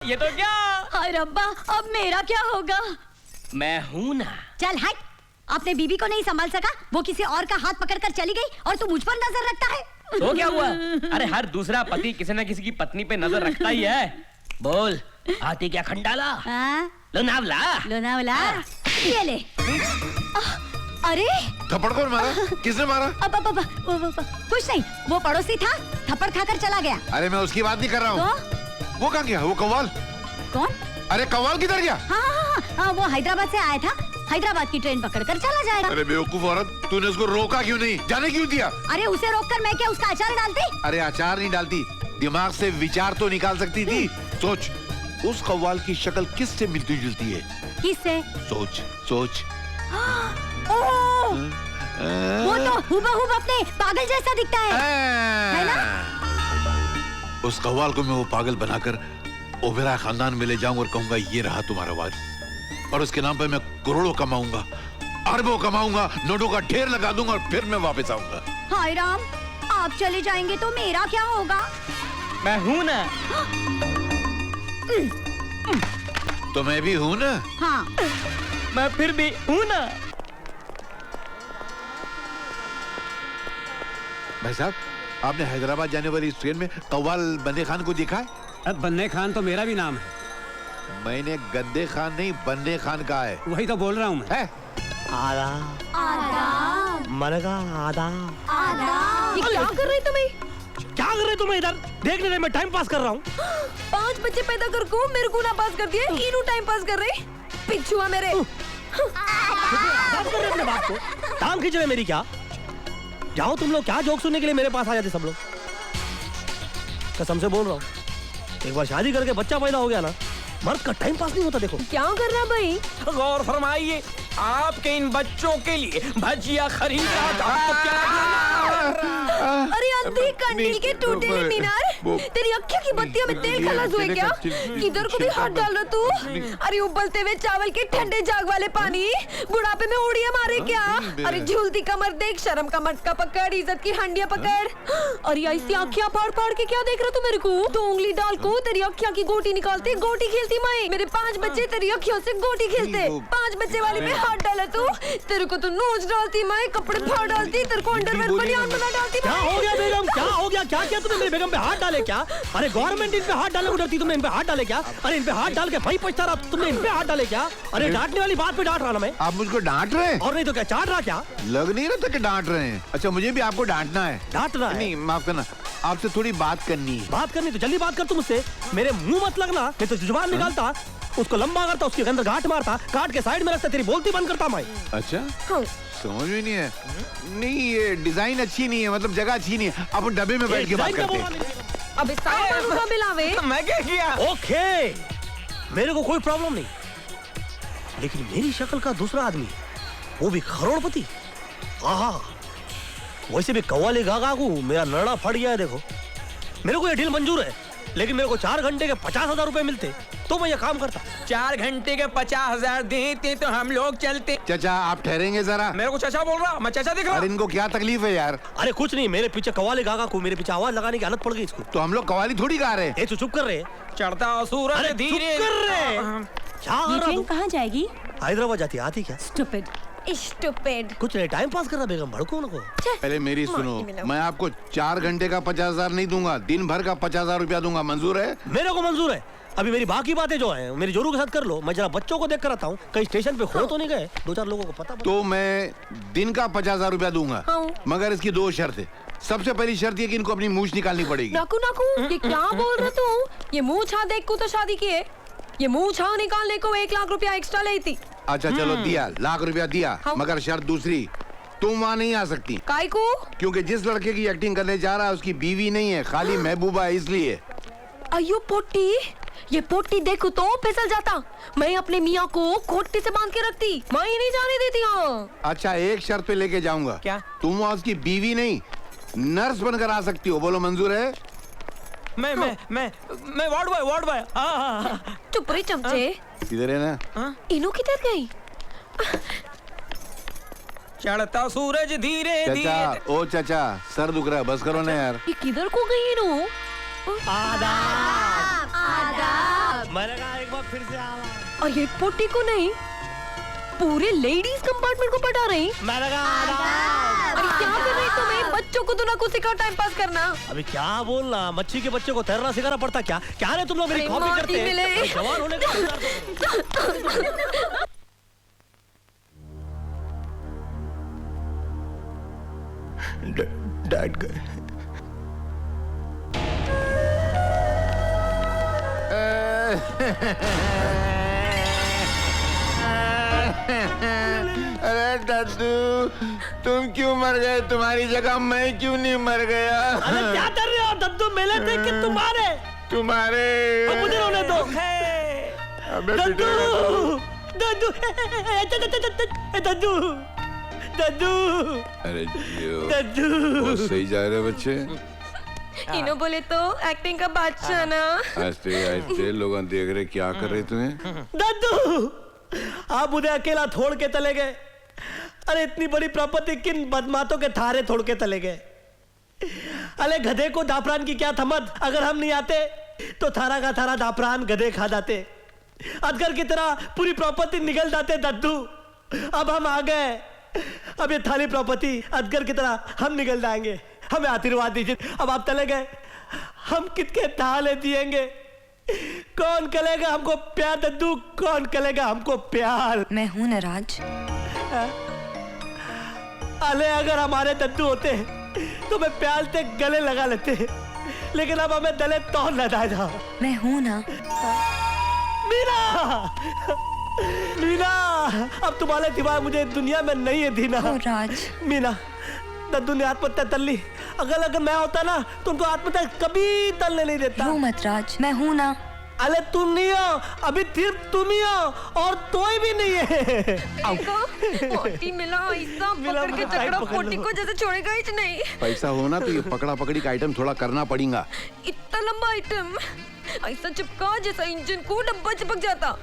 ये तो क्या? हाय रब्बा, अब मेरा क्या होगा? मैं हूं ना। चल हट, अपने बीबी को नहीं संभाल सका, वो किसी और का हाथ पकड़कर चली गई और तू मुझ पर नजर रखता है। तो क्या हुआ? अरे हर दूसरा पति किसी न किसी की पत्नी पे नजर रखता ही है। बोल, आती क्या खंडाला? लोनावला। लोनावला, ये ले। अरे थप्पड़ कौन मारा? किसने मारा? अब कुछ नहीं, वो पड़ोसी था, थप्पड़ खाकर चला गया। अरे मैं उसकी बात नहीं कर रहा हूँ। तो? वो कहाँ गया? वो कव्वाल? कौन? अरे कव्वाल किधर गया? हाँ, वो हैदराबाद से आया था, हैदराबाद की ट्रेन पकड़कर चला जाएगा। अरे बेवकूफ औरत, तूने उसको रोका क्यों नहीं? जाने क्यों दिया? अरे उसे रोककर मैं क्या उसका अचार डालती? अरे अचार नहीं डालती, दिमाग से विचार तो निकाल सकती थी। सोच, उस कव्वाल की शक्ल किससे मिलती जुलती है? किससे? सोच सोच। वो तो हुबहू अपने पागल जैसा दिखता है ना? उस कव्वाल को मैं वो पागल बनाकर ओबेरॉय खानदान में ले जाऊंगा और कहूंगा ये रहा तुम्हारा वारिस, और उसके नाम पे मैं करोड़ों कमाऊंगा, अरबों कमाऊंगा, नोटों का ढेर लगा दूंगा और फिर मैं वापस आऊंगा। हाय राम, आप चले जाएंगे तो मेरा क्या होगा? मैं हूं ना। तो मैं भी हूं ना। हाँ। मैं फिर भी हूं ना। भाई साहब, आपने हैदराबाद जाने वाली इस ट्रेन में कव्वाल बंदे खान को देखा है? अब बन्ने खान तो मेरा भी नाम है। मैंने गद्दे खान नहीं, बंदे खान कहा है। वही तो बोल रहा हूँ मैं। है? आदाब। मनगा आदाब। आदाब। ये क्या कर रही तुम्हें? क्या कर रहे तुम इधर? देख ले, मैं टाइम पास कर रहा हूँ। 5 बच्चे पैदा कर को मेरे को ना पास कर दिए, इन्हों टाइम पास कर रहे पिछुआ मेरे। बात कर रहे अपने बाप को, टांग खींच रहे मेरी क्या? जाओ तुम लोग, क्या जोक सुनने के लिए मेरे पास आ जाते सब लोग। कसम से बोल रहा हूँ, एक बार शादी करके बच्चा पैदा हो गया ना, मर्द का टाइम पास नहीं होता। देखो क्या कर रहा भाई? गौर फरमाइए, आपके इन बच्चों के लिए भजिया खरीदा था तो क्या? अरे अंधी कंडील के टूटे हुए मीनार, तेरी अक्खियों की बत्तियों में तेल खलास हुए क्या? किधर को भी हाथ डाल रहा तू? अरे उबलते हुए चावल के ठंडे जाग वाले पानी, बुढ़ापे में उड़िया मारे क्या? अरे झूलती कमर देख, शर्म का मटका पकड़, इज्जत की हंडिया पकड़। अरे ऐसी आँखियाँ फाड़ फाड़ के क्या देख रहा तू मेरे को? 2 उंगली डाल को तेरी अखियाँ की गोटी निकालते, गोटी खेलती मैं। मेरे 5 बच्चे तेरी अखियों से गोटी खेलते, 5 बच्चे वाले में हाथ डाला तू, तेरे को तो नोच डालती मैं, कपड़े फाड़ डालती, तेरे को अंडरवेयर बनियान बना डालती। क्या हो गया बेगम? क्या हो गया? क्या किया तुमने मेरी बेगम पे? हाथ डाले क्या? अरे गवर्नमेंट इन पे हाथ डालने को डरती, तुमने इन पे हाथ डाले क्या? अरे इन पे हाथ डाल के भाई पछता रहा, तुमने इन पे हाथ डाले क्या? अरे डांटने वाली बात पे डांट रहा ना मैं। आप मुझको डांट रहे हैं? और नहीं तो क्या, चाट रहा क्या? लग नहीं रहा था कि डांट रहे हैं। अच्छा, मुझे भी आपको डांटना है। डांट रहा है? नहीं, माफ करना, आपसे थोड़ी बात करनी है। बात करनी तो जल्दी बात कर, तुम मुझसे मेरे मुंह मत लगना, नहीं तो जुबान निकालता, उसको लंबा करता, उसके अंदर गांठ मारता, काट के साइड में रखता, तेरी बोलती बंद करता मैं। अच्छा, समझ में नहीं है। नहीं, ये डिजाइन अच्छी नहीं है, मतलब जगह अच्छी नहीं है। आप डब्बे में बैठ के बात करते हैं। अबे सामान का बिलावे। मैं क्या किया? ओके, मेरे को कोई प्रॉब्लम नहीं, लेकिन मेरी शक्ल का दूसरा आदमी, वो भी करोड़पति, आहा, वैसे भी कव्वाली गागा को मेरा नरड़ा फट गया है। देखो, मेरे को ये डील मंजूर है, लेकिन मेरे को 4 घंटे के 50,000 रुपए मिलते तो मैं ये काम करता। 4 घंटे के 50,000 देते तो हम लोग चलते। चाचा, आप ठहरेंगे जरा? मेरे को चाचा बोल रहा, मैं चाचा दिख रहा। और इनको क्या तकलीफ है यार? अरे कुछ नहीं, मेरे पीछे कव्वाली गागा को मेरे पीछे आवाज लगाने की आदत पड़ गई इसको। तो हम लोग कव्वाली थोड़ी गा रहे हैं। ए, तू चुप कर रहे? चढ़ता सूरज अरे धीरे चुप कर रहे? क्या कर ये रहा ट्रेन तू? कहाँ जाएगी? हैदराबाद जाती, आती क्या? स्टूपिड। स्टूपिड। कुछ नहीं, टाइम पास कर रहा बेगम, भड़को उनको। पहले मेरी सुनो, मैं आपको 4 घंटे का 50,000 नहीं दूंगा, दिन भर का 50,000 रुपया दूंगा। मंजूर है? मेरे को मंजूर है। अभी मेरी बाकी बातें जो हैं मेरी जोरू के साथ कर लो, मैं जरा बच्चों को देख कर आता हूँ, कहीं स्टेशन पे खो तो नहीं गए, 2-4 लोगों को पता। तो मैं दिन का 50,000 रुपया दूंगा, मगर इसकी 2 शर्तें। सबसे पहली शर्त ये कि इनको अपनी मूछ निकालनी पड़ेगी। नाकू नाकू, ये क्या बोल रहा तू? ये मुँह छा देख को तो शादी की है, ये मुँह छा निकालने को 1 लाख रुपया एक्स्ट्रा लेती। अच्छा चलो, दिया, लाख रुपया दिया, मगर शर्त दूसरी, तुम वहाँ नहीं आ सकती। काय को? क्योंकि जिस लड़के की एक्टिंग करने जा रहा है उसकी बीवी नहीं है, खाली महबूबा है, इसलिए। अयो पोटी, ये पोटी देखो तो फिसल जाता, मैं अपने मियाँ को खोटी से बांध के रखती, मैं ही नहीं जाने देती। हाँ अच्छा, एक शर्त पे लेके जाऊंगा। क्या? तुम वहाँ उसकी बीवी नहीं, नर्स बनकर आ सकती हो। बोलो, मंजूर है? मैं वार्ड बॉय। चुप रही चमचे। इधर है ना? इनो किधर गई? चढ़ता सूरज धीरे चाचा, धीरे। ओ चाचा, सर दुख रहा है, बस करो ना यार। ये किधर को गई इनो? आदाब। आदाब। मैंने कहा एक बार फिर से आवा। और ये पोटी को नहीं, पूरे लेडीज कंपार्टमेंट को पटा रही। मैंने कहा अरे क्या कर रही तुम्हें? बच्चों को तो ना कुछ सिखाओ टाइम पास करना। अभी क्या बोलना, मच्छी के बच्चे को तैरना सिखाना पड़ता क्या? क्या रे तुम लोग मेरी अरे कॉपी माटी करते मिले। हैं? जवान होने का इंतजार करो। डैड गए। अरे दद्दू, तुम क्यों मर गए? तुम्हारी जगह मैं क्यों नहीं मर गया? अरे क्या कर रहे हो दद्दू? मेले देख के तुम्हारे अब मुझे रोने दो। अबे दद्दू दद्दू दद्दू दद्दू अरे जियो, दद्दू बहुत सही जा रहे बच्चे। इन्हों बोले तो एक्टिंग का बादशाह ना। आस्ते आस्ते लोग देख रहे, क्या कर रहे तुम्हें? दद्दू आप मुझे अकेला छोड़ के चले गए। अरे इतनी बड़ी प्रॉपर्टी किन बदमाशों के थारे छोड़ के चले गए। अरे गधे को दाफरान की क्या थमत, अगर हम नहीं आते तो थारा का थारा दाफरान गधे खा जाते। अजगर की तरह पूरी प्रॉपर्टी निकल जाते दद्दू। अब हम आ गए, अब ये थाली प्रॉपर्टी अजगर की तरह हम निकल जाएंगे। हमें आशीर्वाद दीजिए, अब आप चले गए, हम कितने थाले जिएंगे? कौन करेगा हमको प्यार दद्दू? कौन करेगा हमको प्यार? मैं हूं ना राज। अरे अगर हमारे दद्दू होते तो मैं प्यार से गले लगा लेते, लेकिन अब हमें गले तोड़ न जाएगा। मैं हूं ना। मीना, मीना, अब तुम्हारे सिवाय मुझे दुनिया में नहीं है दीना। ओ राज। मीना, दद्दू ने आत्महत्या कर ली। अगर मैं होता ना तो उनको आत्महत्या कभी तलने नहीं देता। रो मत राज, मैं हूं ना। अरे तुम नहीं हो, अभी सिर्फ तुम ही हो और कोई भी नहीं है। देखो, पोटी मिला, ऐसा मिला, पकड़ के टाइट चकरा पकड़ पोटी लो। को जैसे छोड़ेगा ही नहीं। पैसा हो ना तो ये पकड़ा पकड़ी का आइटम थोड़ा करना पड़ेगा। इतना लंबा आइटम, ऐसा चिपका जैसा इंजन को डब्बा चिपक जाता।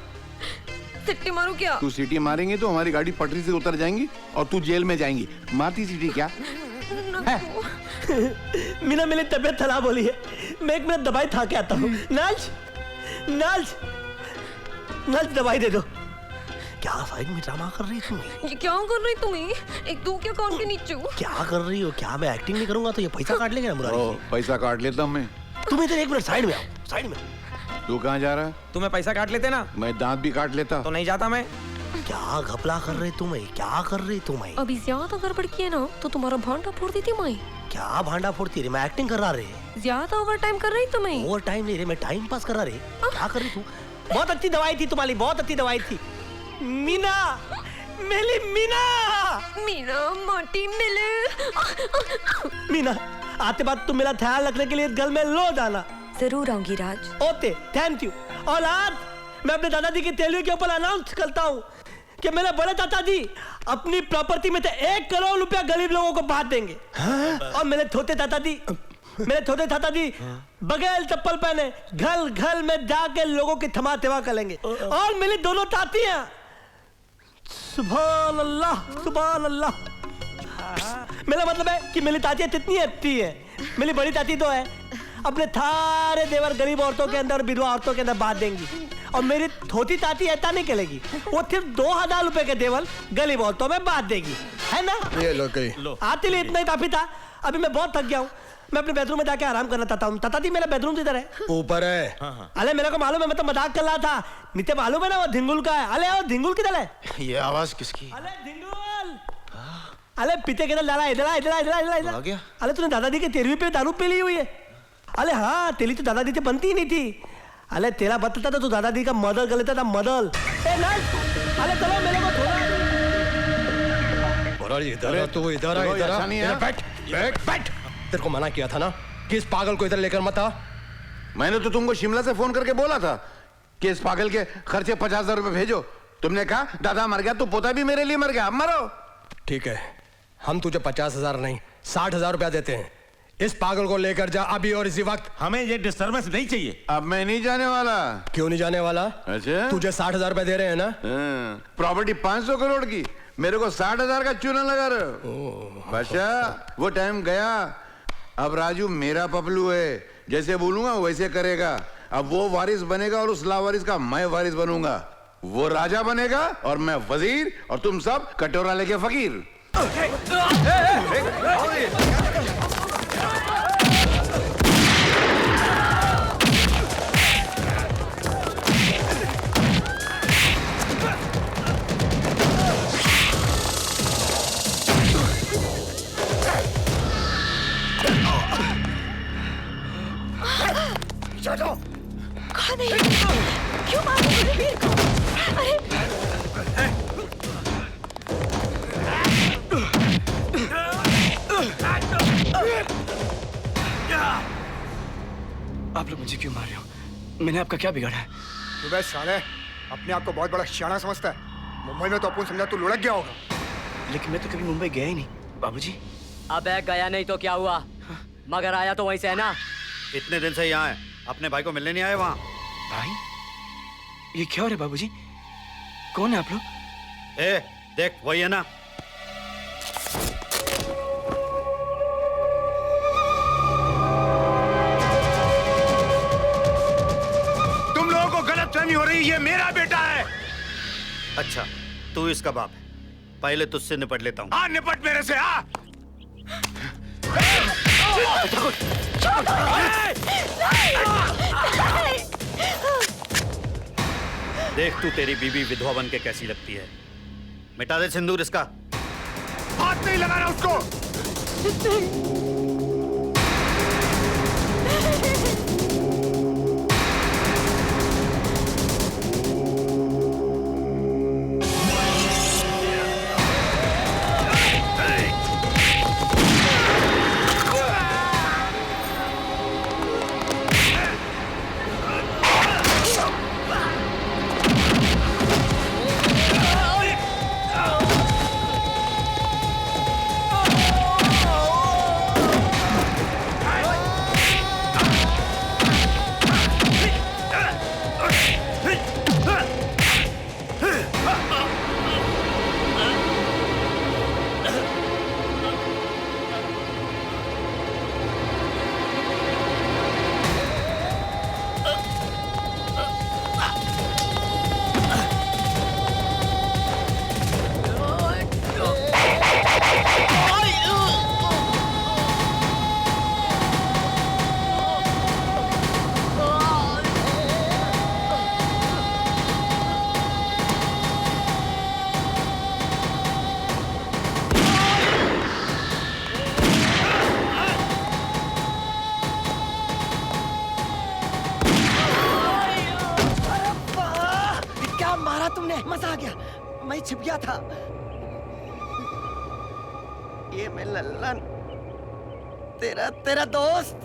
सिट्टी मारू क्या? तू सीटी मारेंगे तो हमारी गाड़ी पटरी से उतर जाएंगी और तू जेल में जाएंगी। मारती सीटी क्या? मीना मेरी तबीयत खराब हो रही है, मैं एक मिनट दवाई खा के आता हूँ। नाज, नाज, नाज दवाई दे दो। क्या साइड में ड्रामा कर रही तुम? ये क्या कर रही तुम्हें? एक दो क्या कान के नीचे? क्या कर रही हो? क्या मैं एक्टिंग नहीं करूंगा तो ये पैसा काट लेंगे ना मुरारी? पैसा काट लेता हूँ मैं। तुम इधर एक मिनट साइड में आओ, साइड में। तू कहाँ जा रहा है? तुम्हें पैसा काट लेते ना मैं दांत भी काट लेता। तो नहीं जाता मैं। क्या घपला कर रही तुम्हें? क्या कर रही तुम्हें? अभी ज्यादा गड़बड़ किया ना तो तुम्हारा भांडा फोड़ देती मैं। क्या भांडा फोड़ती रही? मैं एक्टिंग कर रहा रे। ज्यादा ओवर टाइम कर रही तुम्हें। ओवर टाइम नहीं रे, मैं टाइम पास कर रहा रे। क्या कर रही तू? बहुत अच्छी दवाई थी तुम्हारी, बहुत अच्छी दवाई थी। मीना, मेरी मीना, मीना माटी मिले। मीना, आते बाद तुम मेरा ख्याल रखने के लिए घर में लो जाना। जरूर आऊंगी राज। Okay, thank you. और आज मैं अपने दादाजी की तेलुगु के ऊपर अनाउंस करता हूँ कि मेरे बड़े दादाजी अपनी प्रॉपर्टी में से 1 करोड़ रुपया गरीब लोगों को बांट देंगे। और मेरे छोटे दादाजी बगैर चप्पल पहने घर घर में जाके लोगों की थमा सेवा करेंगे। और मेरी दोनों तातियां, सुभान अल्लाह, सुभान अल्लाह। मेरा मतलब है कि मेरी तातियां कितनी अच्छी है। मेरी बड़ी ताती तो है अपने थारे देवर गरीब औरतों के अंदर, विधवा औरतों के अंदर बांट देंगी। और मेरी छोटी ताती ऐसा नहीं करेगी, वो सिर्फ 2000 रुपए के देवर गरीब औरतों में बांट देगी, है ना? ये लो कहीं। आते लिए इतना ही काफी था। अभी मैं बहुत थक गया हूँ, मैं अपने बेडरूम में जाके आराम करना चाहता हूँ। ताता जी मेरा बेडरूम किधर है? ऊपर है। अरे मेरे को मालूम है, मैं तो मजाक कर रहा था। नीचे मालूम है ना वो धिंगुल का है। अरे वो धिंगुल किधर है? ये आवाज किसकी? अरे धिंगुल, अरे पीते किधर डाला? इधर आ गया। अरे तूने दादाजी के 13वीं पे दारू पी ली हुई है। अरे हाँ, तेरी तो दादाजी से बनती ही नहीं थी। अरे तेरा बतता था तो दादाजी का मदर कर लेता था, मदर। अरे चलो मेरे को थोड़ा इधर तू इधर बैठ बैठ बैठ। तेरे को मना किया था ना कि इस पागल को इधर लेकर मत आ। मैंने तो तुमको शिमला से फोन करके बोला था कि इस पागल के खर्चे 50,000 रुपए भेजो। तुमने कहा दादा मर गया तो पोता भी मेरे लिए मर गया, अब मरो। ठीक है, हम तुझे 50,000 नहीं 60,000 रुपया देते हैं। इस पागल को लेकर जा अभी और इसी वक्त। हमें ये डिस्टर्बेंस नहीं चाहिए। अब मैं नहीं जाने वाला। क्यों नहीं जाने वाला? अच्छा, तुझे 60,000 रुपया दे रहे हैं ना? प्रॉपर्टी 500 करोड़ की, मेरे को 60,000 का चूना लगा रहे हो। बादशाह, वो टाइम गया। अब राजू मेरा पपलू है, जैसे बोलूंगा वैसे करेगा। अब वो वारिस बनेगा और उस लावारिस का मैं वारिस बनूंगा। वो राजा बनेगा और मैं वजीर, और तुम सब कटोरा लेके फकीर। कौन है? क्यों मार रहे हो वीर को? अरे आप लोग मुझे क्यों मार रहे हो? मैंने आपका क्या बिगाड़ा है? तू बस साले अपने आप को बहुत बड़ा शाना समझता है। मुंबई में तो अपन समझा तू लुढ़क गया होगा। लेकिन मैं तो कभी मुंबई गया ही नहीं बाबूजी। अबे गया नहीं तो क्या हुआ? मगर आया तो वहीं से है ना। इतने दिन से यहाँ है, अपने भाई को मिलने नहीं आए वहाँ? भाई ये क्या हो रहा है बाबूजी? कौन है आप लोग? ए, देख वही है ना। तुम लोगों को गलतफहमी हो रही है, ये मेरा बेटा है। अच्छा, तू इसका बाप है। पहले तुझसे निपट लेता हूँ। हाँ, निपट मेरे से। हाँ, देख तू तेरी बीबी विधवा बन के कैसी लगती है। मिटा दे सिंदूर इसका। हाथ नहीं लगाना उसको। मजा आ गया, मैं छिप गया था। ये मैं लल्लन, तेरा दोस्त।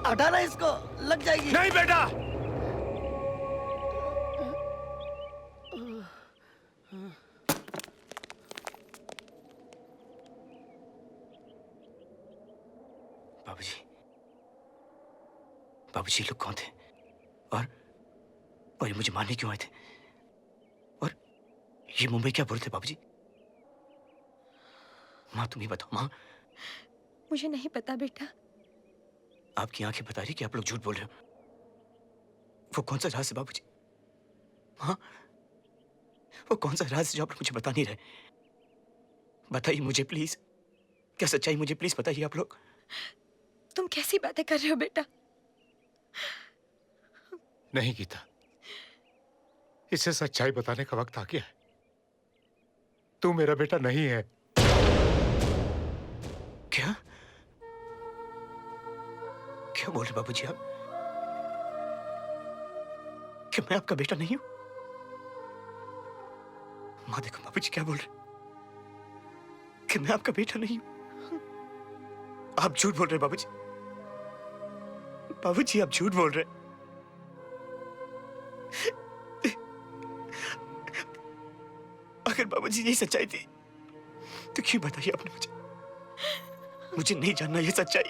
हटाना इसको, लग जाएगी। नहीं बेटा। बाबूजी लोग कौन थे? और ये मुझे मारने क्यों आए थे? और ये मुंबई क्या बोल रहे थे बाबूजी? माँ तुम ही बताओ माँ। मुझे नहीं पता बेटा। आपकी आंखें बता रही कि आप लोग झूठ बोल रहे हो। वो कौन सा राज है बाबूजी? हाँ, वो कौन सा राज जो आप लोग मुझे बता नहीं रहे? बताइए मुझे प्लीज। क्या सच्चाई मुझे प्लीज बताइए आप लोग। तुम कैसी बातें कर रहे हो बेटा? नहीं गीता, इसे सच्चाई बताने का वक्त आ गया है। तू मेरा बेटा नहीं है। क्या क्या बोल रहे बाबूजी आप? कि मैं आपका बेटा नहीं हूं? माँ देखो बाबूजी क्या बोल रहे कि मैं आपका बेटा नहीं हूं। आप झूठ बोल रहे बाबूजी। बाबूजी आप झूठ बोल रहे। अगर बाबूजी यही सच्चाई थी तो क्यों बताइए आपने मुझे? मुझे नहीं जानना ये सच्चाई।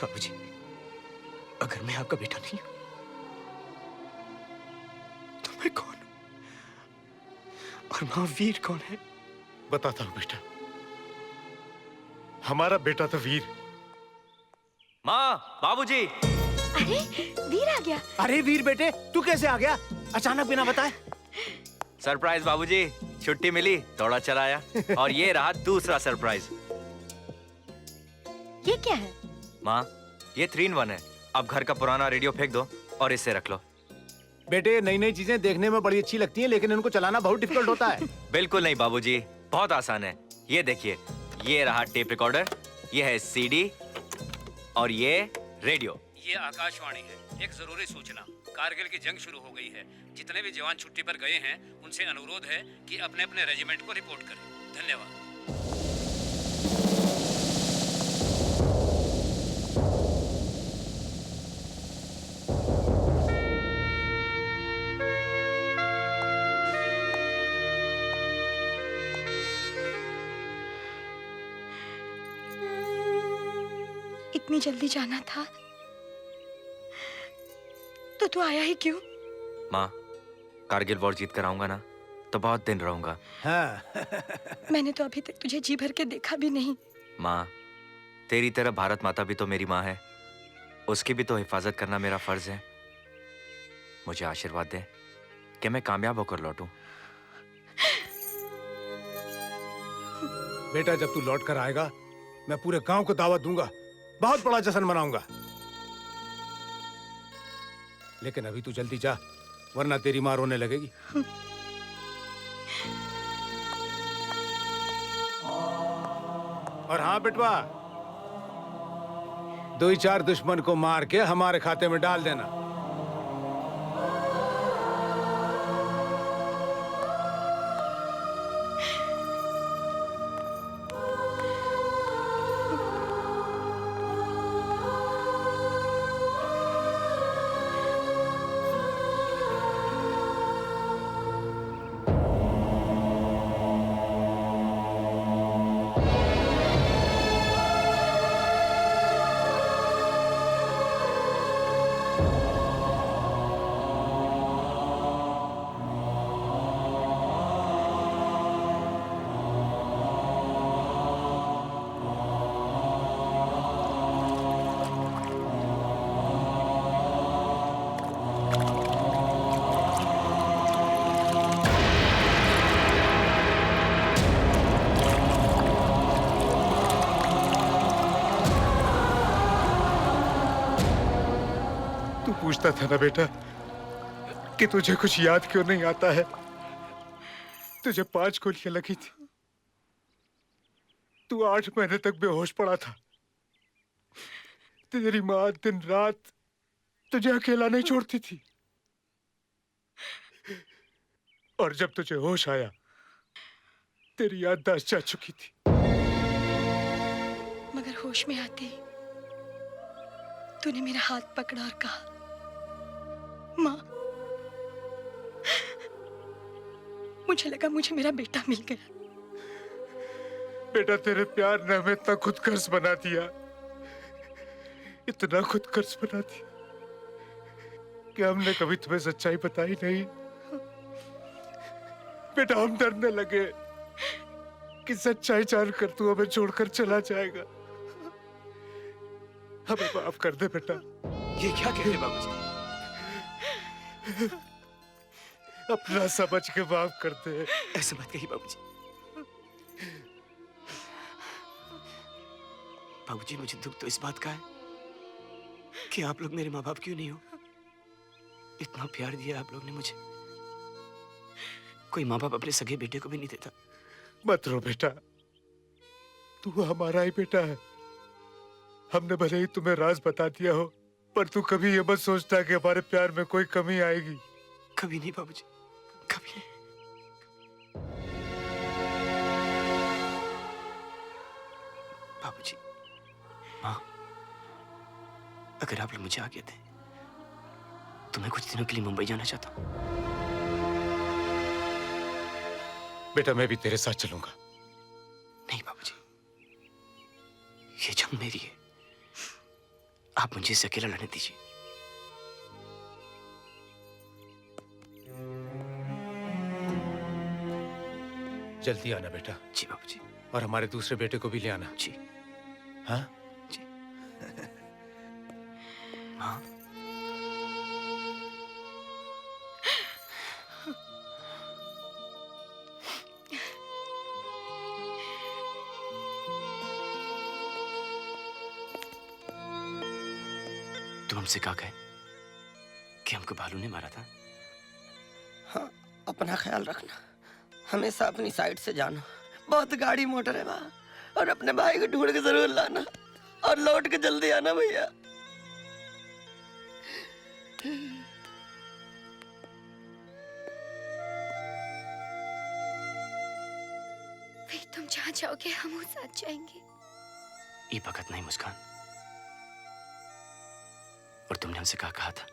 बाबूजी अगर मैं आपका बेटा नहीं हूं तो मैं कौन हूं? और माँ वीर कौन है? बताता हूँ बेटा, हमारा बेटा तो वीर। माँ, बाबूजी। अरे वीर आ गया। अरे वीर बेटे, तू कैसे आ गया अचानक बिना बताए? सरप्राइज बाबूजी, छुट्टी मिली, दौड़ा चलाया। और ये रहा दूसरा सरप्राइज। ये क्या है? माँ, ये 3-in-1 है। अब घर का पुराना रेडियो फेंक दो और इससे रख लो। बेटे, नई नई चीजें देखने में बड़ी अच्छी लगती हैं, लेकिन इनको चलाना बहुत डिफिकल्ट होता है। बिल्कुल नहीं बाबूजी, बहुत आसान है। ये देखिए, ये रहा टेप रिकॉर्डर, ये है सीडी और ये रेडियो। ये आकाशवाणी है। एक जरूरी सूचना, कारगिल की जंग शुरू हो गई है। जितने भी जवान छुट्टी पर गए हैं उनसे अनुरोध है कि अपने अपने रेजिमेंट को रिपोर्ट करें। धन्यवाद। इतनी जल्दी जाना था तो तू आया ही क्यों? माँ, कारगिल वॉर जीत कर आऊंगा ना तो बहुत दिन रहूंगा। हाँ। मैंने तो अभी तक तुझे जी भर के देखा भी नहीं। माँ, तेरी तरह भारत माता भी तो मेरी माँ है। उसकी भी तो हिफाजत करना मेरा फर्ज है। मुझे आशीर्वाद दे कि मैं कामयाब होकर लौटूं। बेटा, जब तू लौट कर आएगा मैं पूरे गांव को दावत दूंगा, बहुत बड़ा जश्न मनाऊंगा। लेकिन अभी तू जल्दी जा, वरना तेरी मां रोने लगेगी। और हाँ बेटवा, 2-4 दुश्मन को मार के हमारे खाते में डाल देना। पूछता था ना बेटा कि तुझे कुछ याद क्यों नहीं आता है। तुझे 5 गोलियां लगी थी, तू 8 महीने तक बेहोश पड़ा था। तेरी माँ दिन रात तुझे अकेला नहीं छोड़ती थी। और जब तुझे होश आया, तेरी याददाश्त जा चुकी थी। मगर होश में आते ही तूने मेरा हाथ पकड़ा और कहा, माँ, मुझे लगा मुझे मेरा बेटा मिल गया। बेटा, तेरे प्यार ने हमें इतना खुदगर्ज बना दिया, इतना खुदगर्ज बना दिया कि हमने कभी तुम्हें सच्चाई बताई नहीं। बेटा, हम डरने लगे कि सच्चाई जानकर तू हमें छोड़कर चला जाएगा। हमें माफ कर दे बेटा। ये क्या कह रहे बाबूजी? अपना समझ के माफ कर दे। ऐसे मत कहिए बाबूजी। बाबूजी, मुझे दुख तो इस बात का है कि आप लोग मेरे माँ बाप क्यों नहीं हो। इतना प्यार दिया आप लोग ने मुझे, कोई माँ बाप अपने सगे बेटे को भी नहीं देता। मत रो बेटा, तू हमारा ही बेटा है। हमने भले ही तुम्हें राज बता दिया हो, पर तू कभी ये मत सोचता कि हमारे प्यार में कोई कमी आएगी। कभी नहीं बाबूजी, कभी नहीं। बाबूजी, माँ, अगर आप लोग मुझे आज्ञा दें तो मैं कुछ दिनों के लिए मुंबई जाना चाहता हूँ। बेटा, मैं भी तेरे साथ चलूंगा। नहीं बाबूजी, ये जंग मेरी है, आप मुझे इसे अकेला लड़ने दीजिए। जल्दी आना बेटा। जी बाबूजी। और हमारे दूसरे बेटे को भी ले आना। जी। हाँ जी। माँ। तुम हमसे कहा गए कि हमको भालू ने मारा था? हाँ, अपना ख्याल रखना, हमेशा अपनी साइड से जाना, बहुत गाड़ी मोटर है वहाँ, और अपने भाई को ढूंढ के जरूर लाना और लौट के जल्दी आना भैया। फिर तुम जहाँ जाओगे हम उस साथ जाएंगे। ये वक्त नहीं मुस्कान, और तुमने हमसे कहा था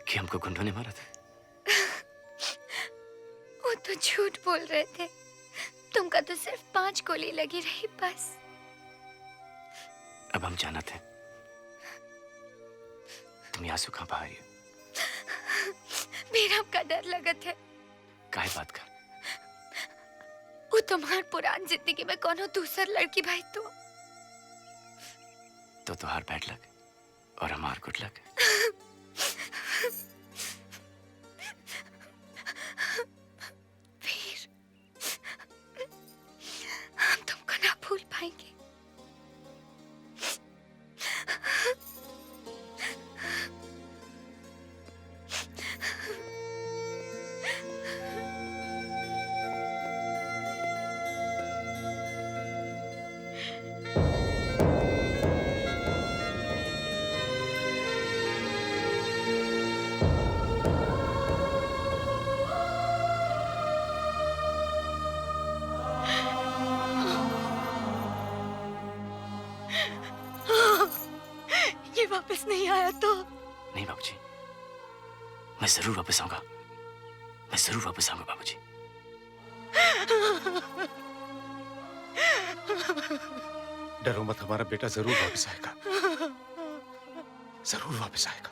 कि हमको गुंडों ने मारा था। वो तो झूठ बोल रहे थे, तुमका तो सिर्फ 5 गोली लगी रही बस। अब हम जाना थे, तुम यहाँ से कहाँ बहा रही हो? मेरा का डर लगत है। काहे बात का? वो तुम्हार पुरान जिंदगी में कोनो दूसर लड़की भाई तो तुहार बैड लक और हमार गुड लक। फिर हम तुमको ना भूल पाएंगे। ये वापस नहीं आया तो? नहीं बाबूजी, मैं जरूर वापस आऊंगा, मैं जरूर वापस आऊंगा बाबूजी। डरो मत, हमारा बेटा जरूर वापस आएगा, जरूर वापस आएगा।